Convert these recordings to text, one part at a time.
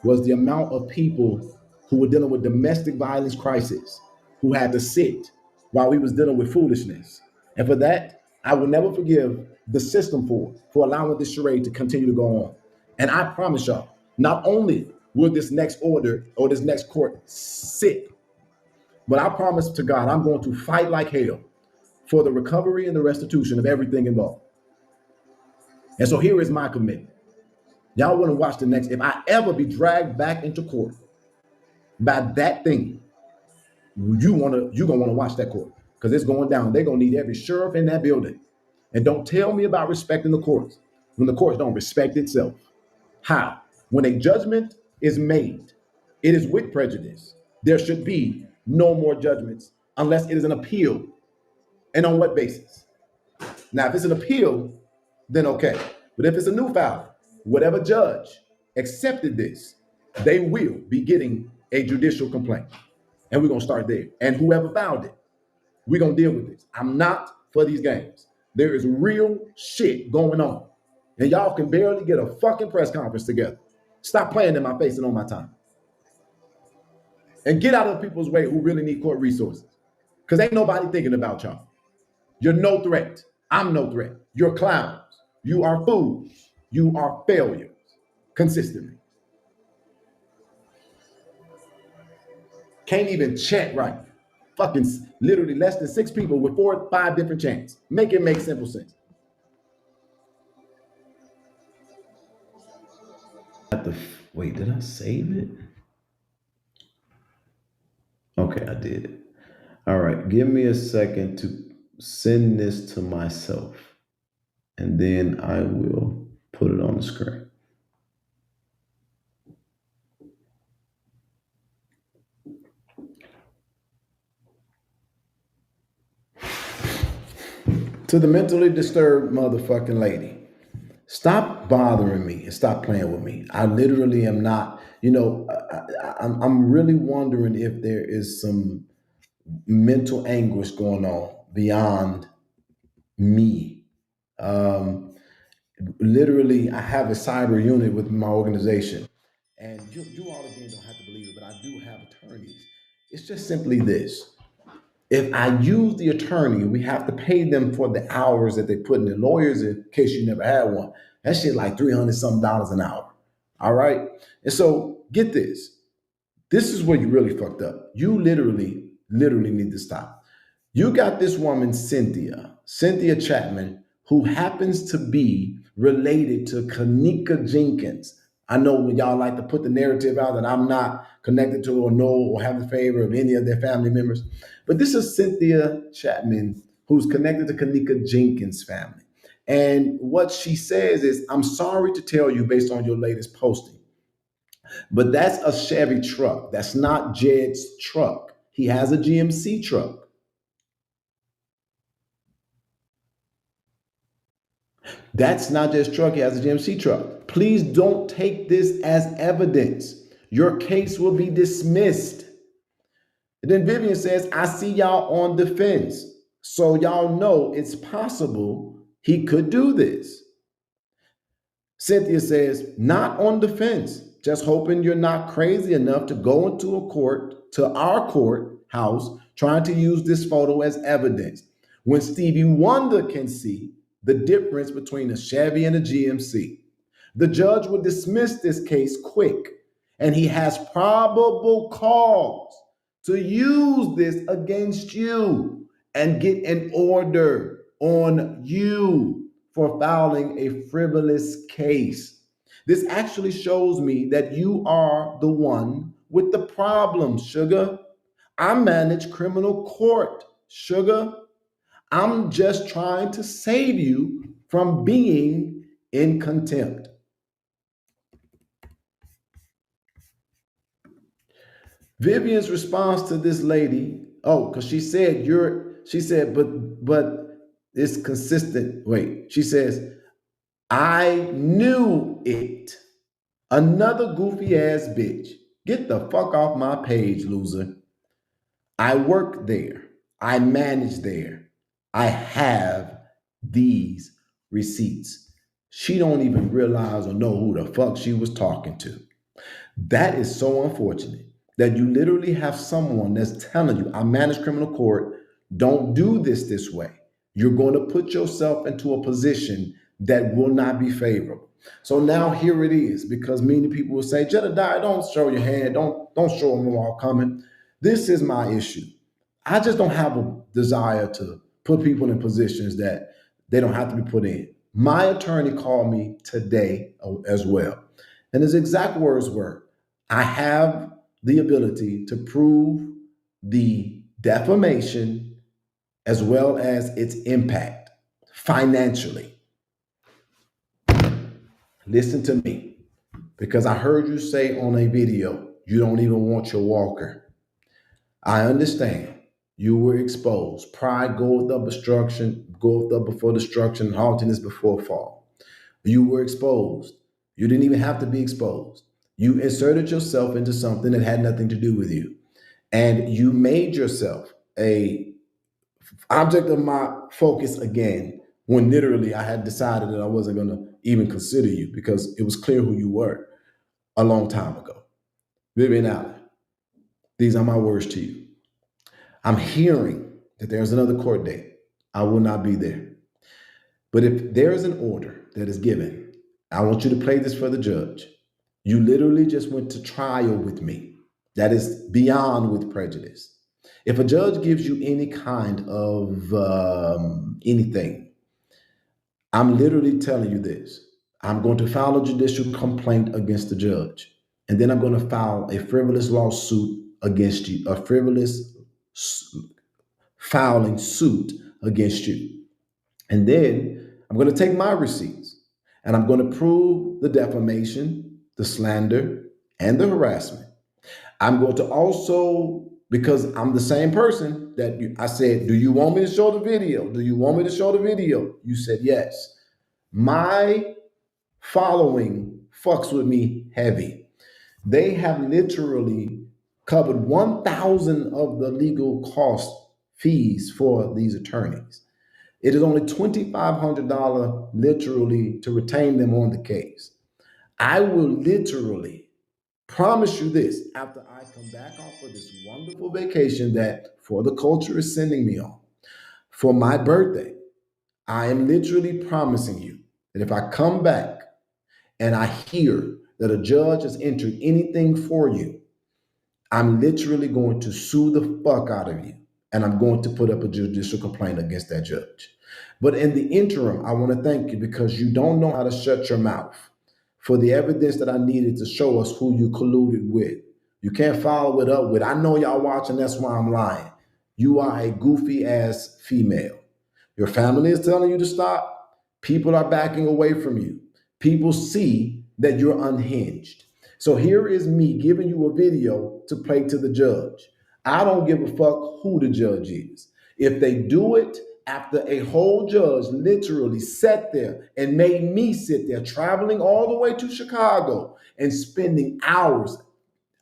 was the amount of people who were dealing with domestic violence crisis, who had to sit while we was dealing with foolishness. And for that, I will never forgive the system for allowing this charade to continue to go on. And I promise y'all, not only will this next order or this next court sit, but I promise to God, I'm going to fight like hell for the recovery and the restitution of everything involved. And so here is my commitment. Y'all want to watch the next. If I ever be dragged back into court by that thing, you're gonna want to watch that court because it's going down. They're gonna need every sheriff in that building. And don't tell me about respecting the courts when the courts don't respect itself. How? When a judgment is made, it is with prejudice. There should be no more judgments unless it is an appeal. And on what basis? Now, if it's an appeal, then okay. But if it's a new filing, whatever judge accepted this, they will be getting a judicial complaint. And we're going to start there. And whoever filed it, we're going to deal with this. I'm not for these games. There is real shit going on. And y'all can barely get a fucking press conference together. Stop playing in my face and on my time. And get out of people's way who really need court resources. Because ain't nobody thinking about y'all. You're no threat. I'm no threat. You're clowns. You are fools. You are failures consistently. Can't even chant right. Fucking literally less than 6 people with 4 or 5 different chants. Make it make simple sense. Wait, did I save it? Okay, I did. All right, give me a second to send this to myself, and then I will put it on the screen. To the mentally disturbed motherfucking lady, stop bothering me and stop playing with me. I literally am not, I'm really wondering if there is some mental anguish going on beyond me. Literally, I have a cyber unit with my organization. And you all again don't have to believe it, but I do have attorneys. It's just simply this. If I use the attorney, we have to pay them for the hours that they put in. The lawyers, in case you never had one, that shit like $300 something an hour. All right. And so get this. This is where you really fucked up. You literally need to stop. You got this woman, Cynthia Chapman, who happens to be related to Kanika Jenkins. I know when y'all like to put the narrative out that I'm not connected to or know or have the favor of any of their family members. But this is Cynthia Chapman, who's connected to Kanika Jenkins' family. And what she says is, I'm sorry to tell you based on your latest posting, but that's a Chevy truck. That's not Jed's truck. He has a GMC truck. That's not Jed's truck. He has a GMC truck. Please don't take this as evidence. Your case will be dismissed. And then Vivian says, I see y'all on the fence. So y'all know it's possible he could do this. Cynthia says, not on the fence. Just hoping you're not crazy enough to go into a court, to our courthouse, trying to use this photo as evidence. When Stevie Wonder can see the difference between a Chevy and a GMC. The judge will dismiss this case quick, and he has probable cause to use this against you and get an order on you for filing a frivolous case. This actually shows me that you are the one with the problem, sugar. I manage criminal court, sugar. I'm just trying to save you from being in contempt. Vivian's response to this lady, because she said but it's consistent. Wait, she says, I knew it. Another goofy ass bitch. Get the fuck off my page, loser. I work there. I manage there. I have these receipts. She don't even realize or know who the fuck she was talking to. That is so unfortunate that you literally have someone that's telling you, I manage criminal court, don't do this way. You're going to put yourself into a position that will not be favorable. So now here it is, because many people will say, Jedidiah, don't show your hand, don't show them all coming. This is my issue. I just don't have a desire to put people in positions that they don't have to be put in. My attorney called me today as well. And his exact words were, I have the ability to prove the defamation as well as its impact financially. Listen to me, because I heard you say on a video, you don't even want your walker. I understand you were exposed. Pride goeth up before destruction, and haughtiness before fall. You were exposed. You didn't even have to be exposed. You inserted yourself into something that had nothing to do with you. And you made yourself a object of my focus again, when literally I had decided that I wasn't going to even consider you, because it was clear who you were a long time ago. Vivian Allen, these are my words to you. I'm hearing that there's another court date. I will not be there. But if there is an order that is given, I want you to play this for the judge. You literally just went to trial with me. That is beyond with prejudice. If a judge gives you any kind of anything, I'm literally telling you this. I'm going to file a judicial complaint against the judge. And then I'm going to file a frivolous lawsuit against you, a frivolous filing suit against you. And then I'm going to take my receipts and I'm going to prove the defamation, the slander, and the harassment. I'm going to also, because I'm the same person that I said, do you want me to show the video? Do you want me to show the video? You said yes. My following fucks with me heavy. They have literally covered 1,000 of the legal cost fees for these attorneys. It is only $2,500 literally to retain them on the case. I will literally promise you this, after I come back off of this wonderful vacation that For the Culture is sending me on, for my birthday, I am literally promising you that if I come back and I hear that a judge has entered anything for you, I'm literally going to sue the fuck out of you. And I'm going to put up a judicial complaint against that judge. But in the interim, I want to thank you, because you don't know how to shut your mouth for the evidence that I needed to show us who you colluded with. You can't follow it up with, I know y'all watching, that's why I'm lying. You are a goofy ass female. Your family is telling you to stop. People are backing away from you. People see that you're unhinged. So here is me giving you a video to play to the judge. I don't give a fuck who the judge is. If they do it after a whole judge literally sat there and made me sit there, traveling all the way to Chicago and spending hours,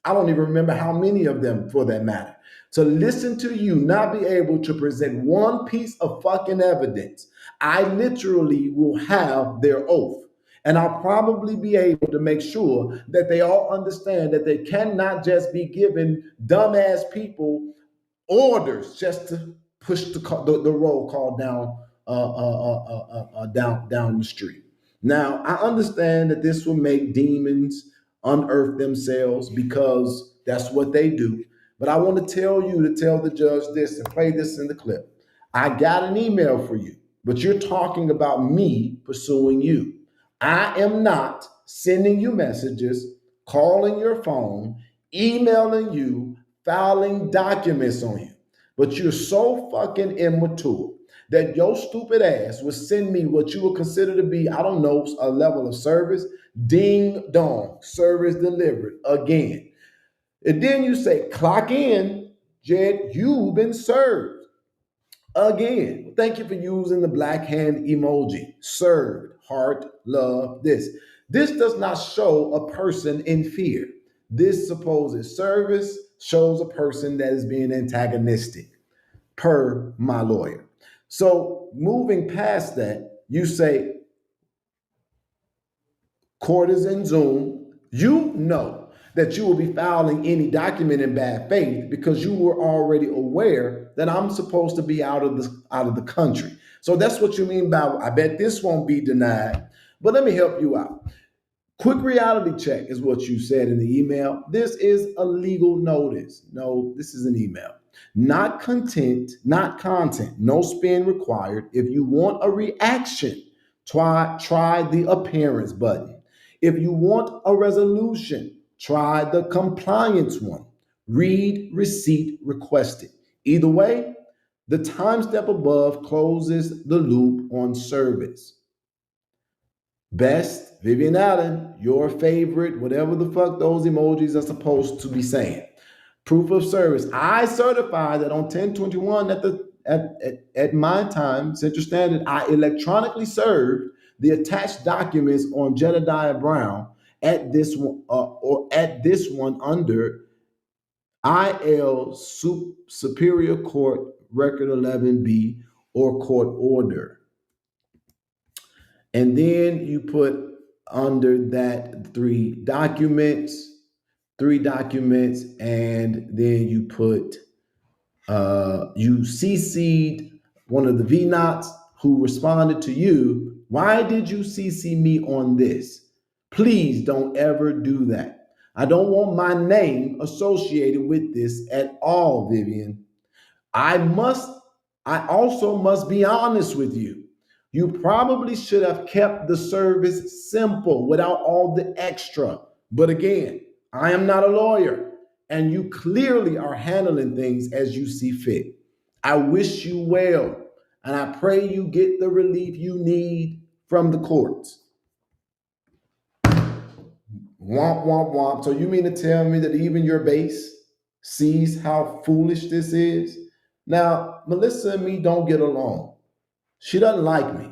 I don't even remember how many of them for that matter, to listen to you not be able to present one piece of fucking evidence, I literally will have their oath. And I'll probably be able to make sure that they all understand that they cannot just be giving dumbass people orders just to push the roll call down the street. Now, I understand that this will make demons unearth themselves, because that's what they do. But I want to tell you to tell the judge this and play this in the clip. I got an email for you, but you're talking about me pursuing you. I am not sending you messages, calling your phone, emailing you, filing documents on you. But you're so fucking immature that your stupid ass would send me what you would consider to be, I don't know, a level of service. Ding dong, service delivered again. And then you say, clock in, Jed, you've been served. Again, thank you for using the black hand emoji. Served, heart, love, this. This does not show a person in fear. This supposed service shows a person that is being antagonistic, per my lawyer. So moving past that, you say, court is in Zoom. You know that you will be filing any document in bad faith because you were already aware that I'm supposed to be out of the country. So that's what you mean by I bet this won't be denied. But let me help you out. Quick reality check is what you said in the email. This is a legal notice. No, this is an email. Not content, not content. No spin required. If you want a reaction, try the appearance button. If you want a resolution, try the compliance one. Read receipt requested. Either way, the time step above closes the loop on service. Best, Vivian Allen, your favorite, whatever the fuck those emojis are supposed to be saying. Proof of service. I certify that on 10/21 at my time, Central Standard, I electronically served the attached documents on Jedidiah Brown at this one or at this one under IL Superior Court Record 11B or court order. And then you put under that three documents, and then you put you CC'd one of the VNots who responded to you. Why did you CC me on this? Please don't ever do that. I don't want my name associated with this at all, Vivian. I must, I also must be honest with you. You probably should have kept the service simple without all the extra. But again, I am not a lawyer, and you clearly are handling things as you see fit. I wish you well, and I pray you get the relief you need from the courts. Womp, womp, womp. So you mean to tell me that even your base sees how foolish this is? Now, Melissa and me don't get along. She doesn't like me,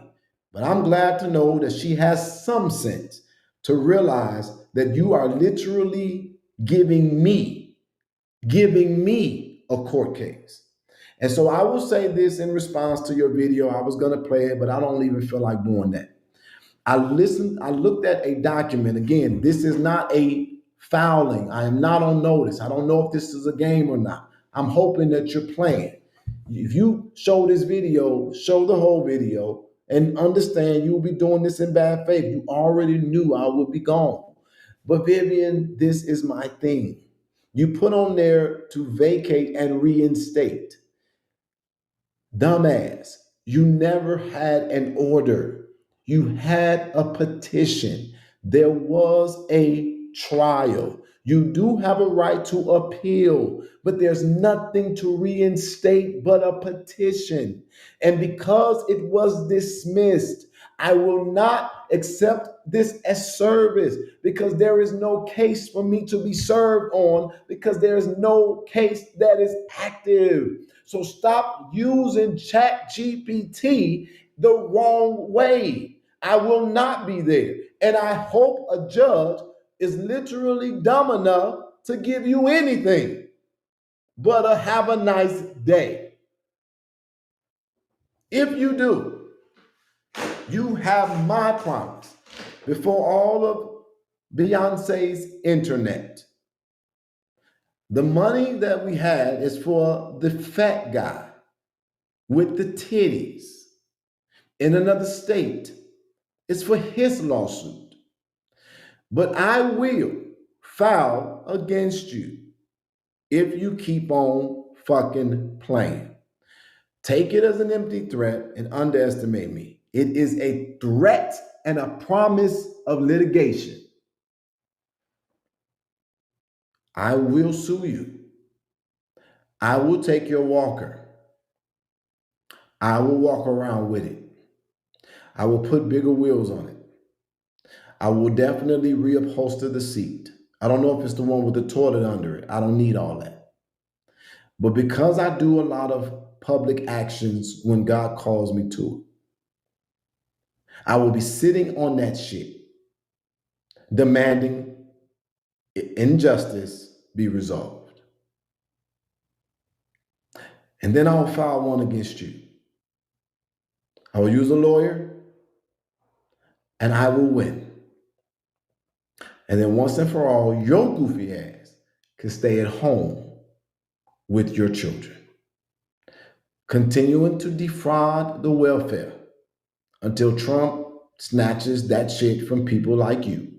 but I'm glad to know that she has some sense to realize that you are literally giving me a court case. And so I will say this in response to your video. I was going to play it, but I don't even feel like doing that. I looked at a document. Again, this is not a fouling. I am not on notice. I don't know if this is a game or not. I'm hoping that you're playing. If you show this video, show the whole video and understand you will be doing this in bad faith. You already knew I would be gone. But Vivian, this is my thing. You put on there to vacate and reinstate. Dumbass, you never had an order. You had a petition. There was a trial. You do have a right to appeal, but there's nothing to reinstate but a petition. And because it was dismissed, I will not accept this as service because there is no case for me to be served on because there is no case that is active. So stop using ChatGPT the wrong way. I will not be there. And I hope a judge is literally dumb enough to give you anything but a have a nice day. If you do, you have my promise before all of Beyonce's internet. The money that we had is for the fat guy with the titties in another state. It's for his lawsuit. But I will file against you if you keep on fucking playing. Take it as an empty threat and underestimate me. It is a threat and a promise of litigation. I will sue you. I will take your walker. I will walk around with it. I will put bigger wheels on it. I will definitely reupholster the seat. I don't know if it's the one with the toilet under it. I don't need all that. But because I do a lot of public actions when God calls me to it, I will be sitting on that shit, demanding injustice be resolved. And then I'll file one against you. I will use a lawyer and I will win. And then once and for all, your goofy ass can stay at home with your children, continuing to defraud the welfare until Trump snatches that shit from people like you.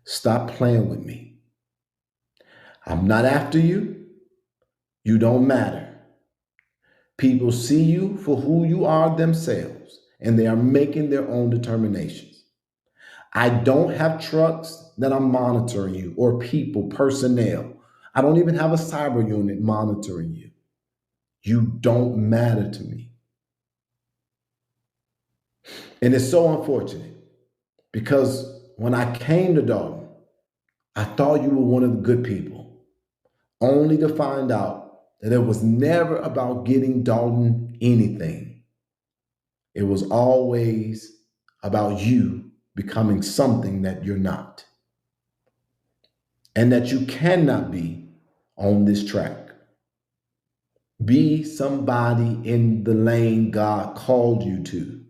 Stop playing with me. I'm not after you. You don't matter. People see you for who you are themselves, and they are making their own determinations. I don't have trucks that I'm monitoring you or people, personnel. I don't even have a cyber unit monitoring you. You don't matter to me. And it's so unfortunate because when I came to Dalton, I thought you were one of the good people, only to find out that it was never about getting Dalton anything. It was always about you becoming something that you're not, and that you cannot be on this track. Be somebody in the lane God called you to.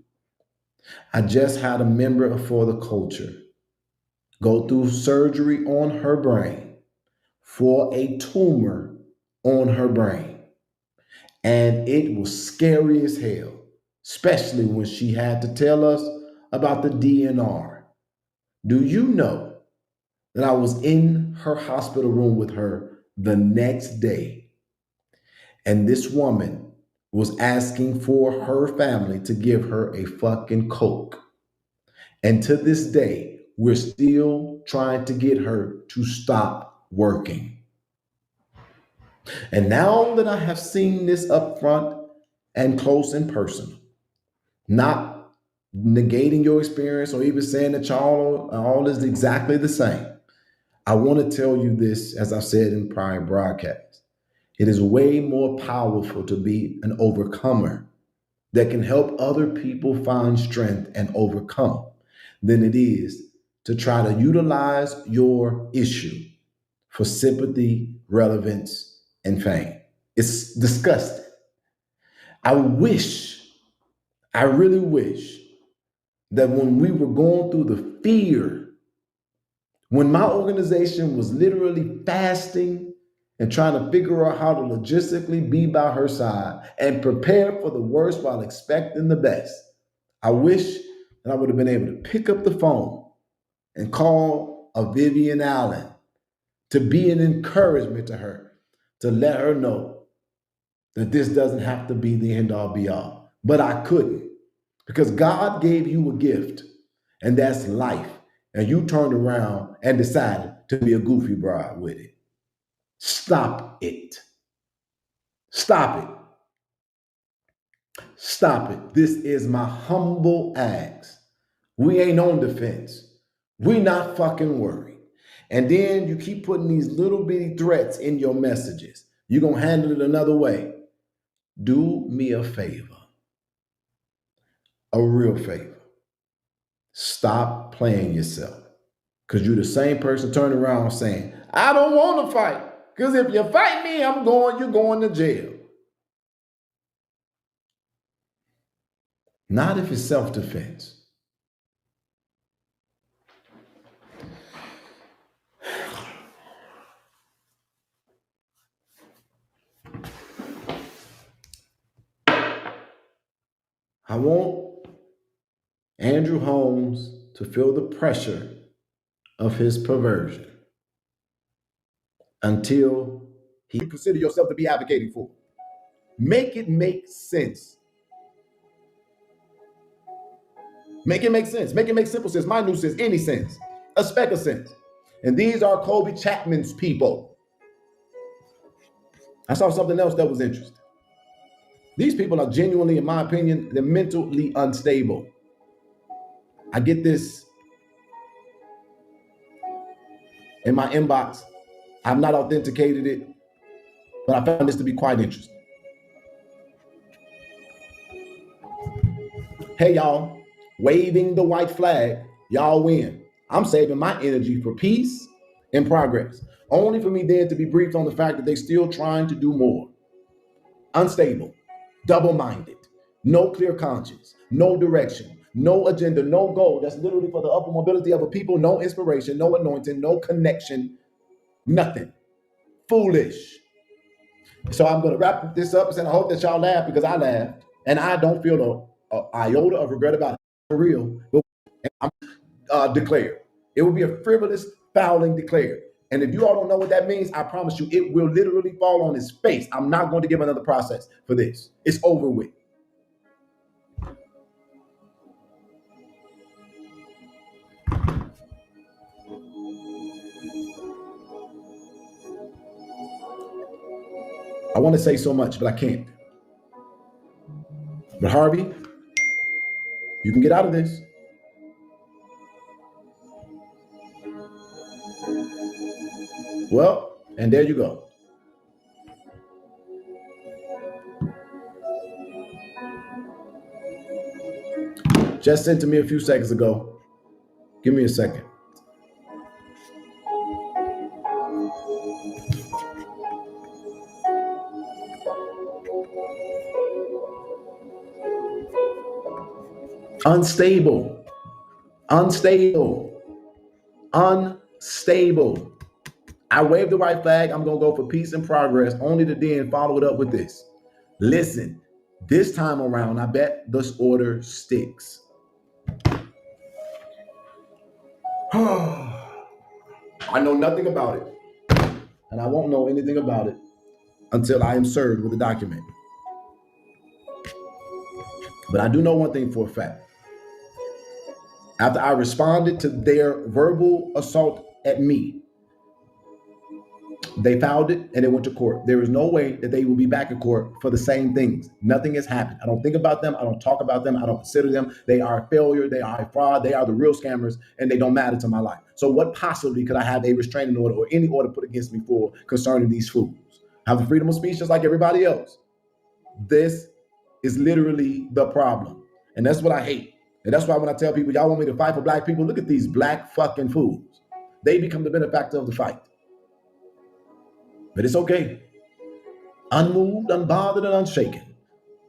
I just had a member for the culture go through surgery on her brain for a tumor on her brain. And it was scary as hell, especially when she had to tell us about the DNR. Do you know that I was in her hospital room with her the next day? And this woman was asking for her family to give her a fucking Coke. And to this day, we're still trying to get her to stop working. And now that I have seen this up front and close and personal, not negating your experience or even saying that y'all all is exactly the same, I want to tell you this, as I've said in prior broadcasts. It is way more powerful to be an overcomer that can help other people find strength and overcome than it is to try to utilize your issue for sympathy, relevance, and fame. It's disgusting. I really wish that when we were going through the fear, when my organization was literally fasting and trying to figure out how to logistically be by her side and prepare for the worst while expecting the best, I wish that I would have been able to pick up the phone and call a Vivian Allen to be an encouragement to her, to let her know that this doesn't have to be the end all be all. But I couldn't, because God gave you a gift, and that's life. And you turned around and decided to be a goofy bride with it. Stop it. Stop it. Stop it. This is my humble ask. We ain't on defense. We not fucking worried. And then you keep putting these little bitty threats in your messages. You're going to handle it another way. Do me a favor. A real favor. Stop playing yourself. Because you're the same person turning around saying, I don't want to fight. Because if you fight me, you're going to jail. Not if it's self-defense. I want Andrew Holmes to feel the pressure of his perversion until he consider yourself to be advocating for. Make it make sense. Make it make sense. Make it make simple sense. Minute sense. Any sense. A speck of sense. And these are Kobe Chapman's people. I saw something else that was interesting. These people are genuinely, in my opinion, they're mentally unstable. I get this in my inbox. I've not authenticated it, but I found this to be quite interesting. Hey, y'all, waving the white flag, y'all win. I'm saving my energy for peace and progress, only for me then to be briefed on the fact that they're still trying to do more. Unstable, double-minded, no clear conscience, no direction, no agenda, no goal. That's literally for the upper mobility of a people, no inspiration, no anointing, no connection, nothing. Foolish. So I'm going to wrap this up and say, I hope that y'all laugh because I laughed and I don't feel a iota of regret about it. For real. But I'm declared. It will be a frivolous fouling declared. And if you all don't know what that means, I promise you, it will literally fall on his face. I'm not going to give another process for this. It's over with. I want to say so much, but I can't. But Harvey, you can get out of this. Well, and there you go. Just sent to me a few seconds ago. Give me a second. Unstable. Unstable. Unstable. I waved the white flag. I'm going to go for peace and progress, only to then follow it up with this. Listen, this time around, I bet this order sticks. I know nothing about it, and I won't know anything about it until I am served with a document. But I do know one thing for a fact. After I responded to their verbal assault at me, they filed it and it went to court. There is no way that they will be back in court for the same things. Nothing has happened. I don't think about them. I don't talk about them. I don't consider them. They are a failure. They are a fraud. They are the real scammers, and they don't matter to my life. So what possibly could I have a restraining order or any order put against me for concerning these fools? I have the freedom of speech just like everybody else. This is literally the problem. And that's what I hate. And that's why when I tell people, y'all want me to fight for black people, look at these black fucking fools. They become the benefactor of the fight. But it's okay. Unmoved, unbothered, and unshaken.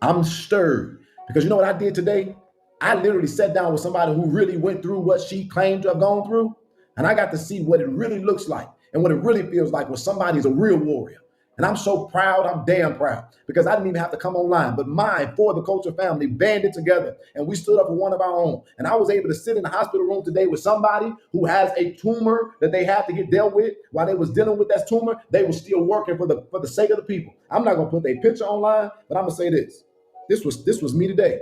I'm stirred. Because you know what I did today? I literally sat down with somebody who really went through what she claimed to have gone through. And I got to see what it really looks like and what it really feels like when somebody's a real warrior. And I'm so proud, I'm damn proud, because I didn't even have to come online. But mine, for the culture family, banded together, and we stood up for one of our own. And I was able to sit in the hospital room today with somebody who has a tumor that they have to get dealt with. While they was dealing with that tumor, they were still working for the sake of the people. I'm not gonna put their picture online, but I'm gonna say this. This was me today.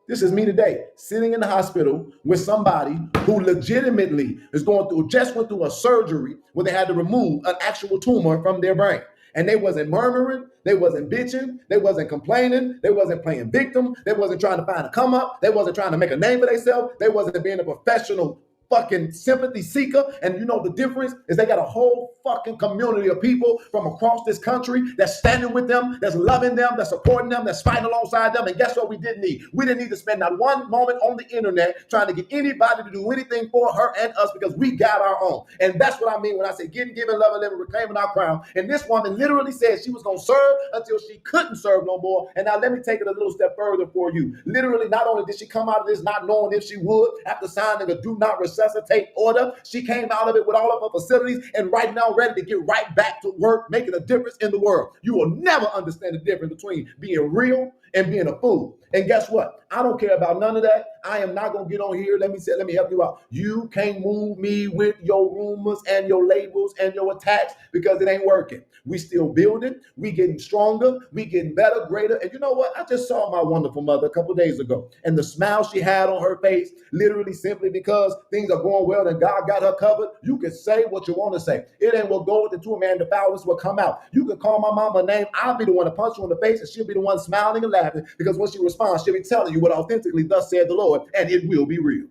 This is me today, sitting in the hospital with somebody who legitimately just went through a surgery where they had to remove an actual tumor from their brain. And they wasn't murmuring, they wasn't bitching, they wasn't complaining, they wasn't playing victim, they wasn't trying to find a come up, they wasn't trying to make a name for themselves, they wasn't being a professional fucking sympathy seeker. And you know the difference is they got a whole fucking community of people from across this country that's standing with them, that's loving them, that's supporting them, that's fighting alongside them. And guess what we didn't need? We didn't need to spend not one moment on the internet trying to get anybody to do anything for her and us, because we got our own. And that's what I mean when I say giving, loving, living, reclaiming our crown. And this woman literally said she was going to serve until she couldn't serve no more. And now let me take it a little step further for you. Literally, not only did she come out of this not knowing if she would, after signing a do not resuscitate order, she came out of it with all of her facilities and right now ready to get right back to work, making a difference in the world. You will never understand the difference between being real and being a fool. And guess what? I don't care about none of that. I am not going to get on here. Let me help you out. You can't move me with your rumors and your labels and your attacks, because it ain't working. We still building. We getting stronger. We getting better, greater. And you know what? I just saw my wonderful mother a couple days ago, and the smile she had on her face, literally simply because things are going well and God got her covered. You can say what you want to say. It ain't what go with the two man, the foulest will come out. You can call my mama a name. I'll be the one to punch you in the face, and she'll be the one smiling and laughing, because when she responds, she'll be telling you what authentically thus said the Lord, and it will be real.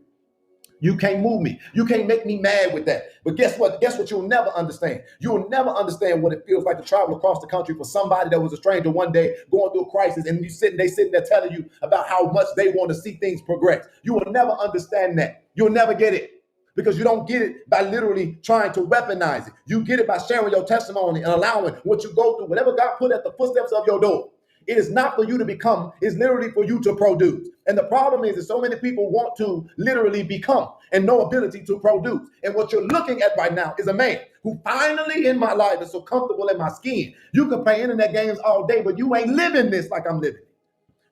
You can't move me. You can't make me mad with that. But guess what? Guess what you'll never understand? You'll never understand what it feels like to travel across the country for somebody that was a stranger one day going through a crisis, and they sitting there telling you about how much they want to see things progress. You will never understand that. You'll never get it, because you don't get it by literally trying to weaponize it. You get it by sharing your testimony and allowing what you go through, whatever God put at the footsteps of your door. It is not for you to become, it's literally for you to produce. And the problem is that so many people want to literally become and no ability to produce. And what you're looking at right now is a man who finally in my life is so comfortable in my skin. You can play internet games all day, but you ain't living this like I'm living.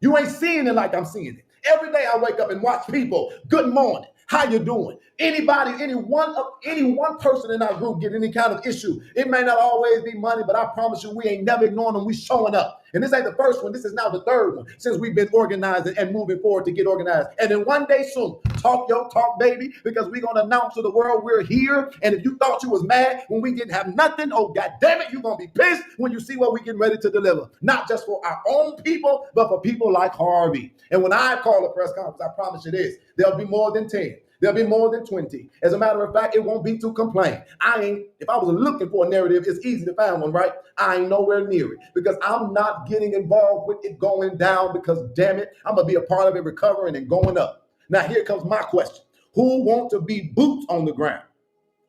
You ain't seeing it like I'm seeing it. Every day I wake up and watch people. Good morning. How you doing? Anybody, any one person in our group get any kind of issue. It may not always be money, but I promise you, we ain't never ignoring them. We showing up. And this ain't the first one. This is now the third one since we've been organizing and moving forward to get organized. And then one day soon, talk your talk, baby, because we're gonna announce to the world we're here. And if you thought you was mad when we didn't have nothing, oh god damn it, you're gonna be pissed when you see what we getting ready to deliver. Not just for our own people, but for people like Harvey. And when I call a press conference, I promise you this, there'll be more than 10. There'll be more than 20. As a matter of fact, it won't be to complain. If I was looking for a narrative, it's easy to find one, right? I ain't nowhere near it because I'm not getting involved with it going down because damn it, I'm gonna be a part of it recovering and going up. Now here comes my question. Who want to be boots on the ground?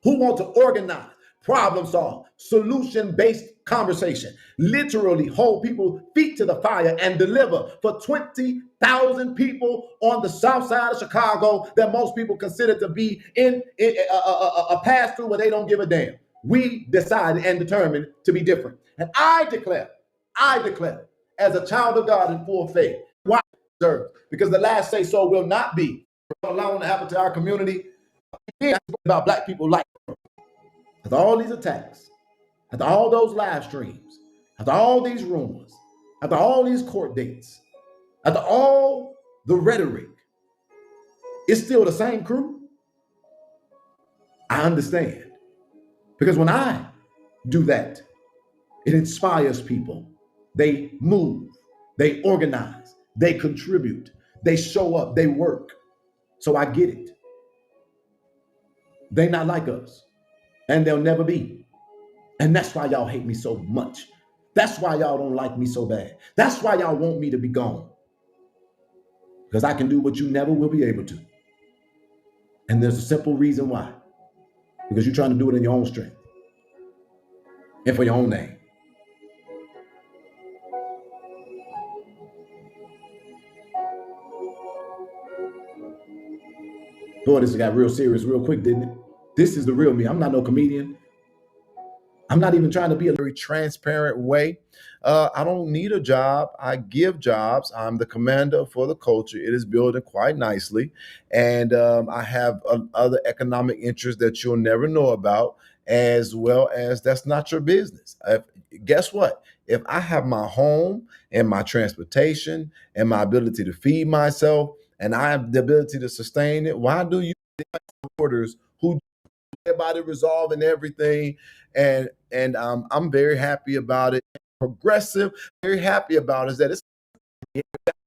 Who want to organize, problem solve, solution-based conversation, literally hold people feet to the fire and deliver for 20,000 people on the south side of Chicago that most people consider to be in a pass-through where they don't give a damn. We decided and determined to be different. And I declare, as a child of God in full faith, why? Because the last say so will not be allowing to happen to our community. About black people like after all these attacks, after all those live streams, after all these rumors, after all these court dates, after all the rhetoric, it's still the same crew. I understand. Because when I do that, it inspires people. They move, they organize, they contribute, they show up, they work. So I get it. They not like us, and they'll never be. And that's why y'all hate me so much. That's why y'all don't like me so bad. That's why y'all want me to be gone. Because I can do what you never will be able to. And there's a simple reason why. Because you're trying to do it in your own strength and for your own name. Boy, this got real serious real quick, didn't it? This is the real me. I'm not no comedian. I'm not even trying to be a very transparent way. I don't need a job. I give jobs. I'm the commander for the culture. It is building quite nicely. And I have other economic interests that you'll never know about, as well as that's not your business. Guess what? If I have my home and my transportation and my ability to feed myself and I have the ability to sustain it, why do you orders who everybody resolving everything? And I'm very happy about it. Progressive, very happy about is that it's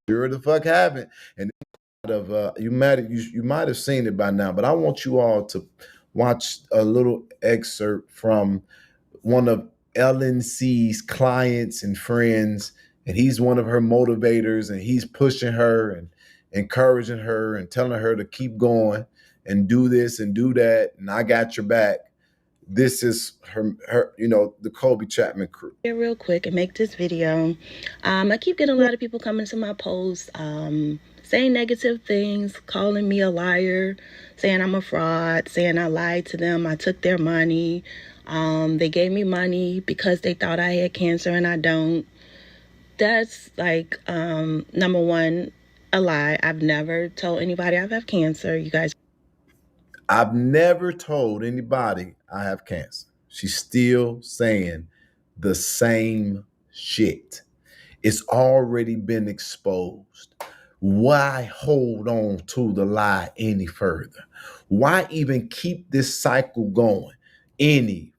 sure the fuck haven't. And you might have seen it by now, but I want you all to watch a little excerpt from one of LNC's clients and friends, and he's one of her motivators, and he's pushing her and encouraging her and telling her to keep going and do this and do that, and I got your back. This is her, the Colby Chapman crew. Here real quick and make this video. I keep getting a lot of people coming to my posts, saying negative things, calling me a liar, saying I'm a fraud, saying I lied to them, I took their money. They gave me money because they thought I had cancer and I don't. That's like, number one, a lie. I've never told anybody I have cancer. You guys. I've never told anybody I have cancer. She's still saying the same shit. It's already been exposed. Why hold on to the lie any further? Why even keep this cycle going any